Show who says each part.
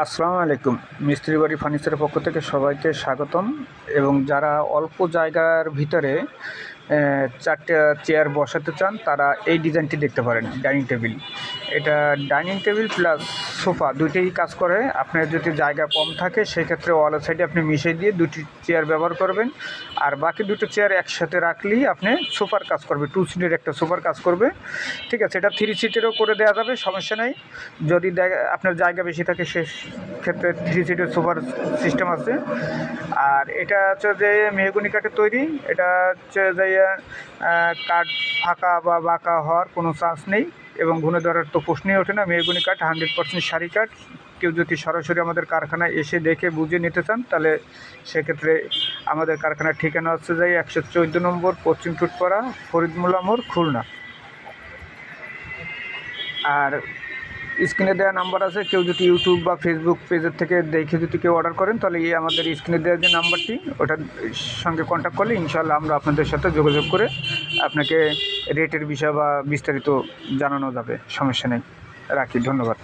Speaker 1: আসসালামু আলাইকুম। মিস্ত্রি বাড়ি ফার্নিচারের পক্ষ থেকে সবাইকে স্বাগতম। এবং যারা অল্প জায়গার ভিতরে ৪টা চেয়ার বসাতে চান তারা এই ডিজাইনটি দেখতে পারেন। ডাইনিং টেবিল, এটা ডাইনিং টেবিল প্লাস সোফা দুইটাই কাজ করে। আপনার যদি জায়গা কম থাকে সেক্ষেত্রে ওয়ালের সাইডে আপনি মিশিয়ে দিয়ে দুটি চেয়ার ব্যবহার করবেন, আর বাকি দুটো চেয়ার একসাথে রাখলেই আপনি সোফার কাজ করবে। 2 সিটের একটা সোফার কাজ করবে, ঠিক আছে। এটা 3 সিটেরও করে দেওয়া যাবে, সমস্যা নেই। যদি আপনার জায়গা বেশি থাকে সে ক্ষেত্রে 3 সিটের সোফার সিস্টেম আছে। আর এটা হচ্ছে যে মেহগনি কাঠের তৈরি। এটা হচ্ছে যে কাঠ ফাঁকা বা বাঁকা হওয়ার কোনো চান্স নেই এবং ঘুণে ধরার তো প্রশ্নই ওঠে না। মেহগনি কাঠ 100% সারি কাঠ। কেউ যদি সরাসরি আমাদের কারখানায় এসে দেখে বুঝে নিতে চান তাহলে সেক্ষেত্রে আমাদের কারখানার ঠিকানা হচ্ছে যে 114 নম্বর পশ্চিম টুটপাড়া, ফরিদ মোল্লা মোড়, খুলনা। আর স্ক্রিনে দেওয়া নাম্বার আছে, কেউ যদি ইউটিউব বা ফেসবুক পেজের থেকে দেখে যদি কেউ অর্ডার করেন তাহলে আমাদের স্ক্রিনে দেওয়া যে নাম্বারটি ওটার সঙ্গে কন্ট্যাক্ট করলে ইনশাআল্লাহ আমরা আপনাদের সাথে যোগাযোগ করে আপনাকে রেটের বিষয় বা বিস্তারিত জানানো যাবে, সমস্যা নেই। রাখি, ধন্যবাদ।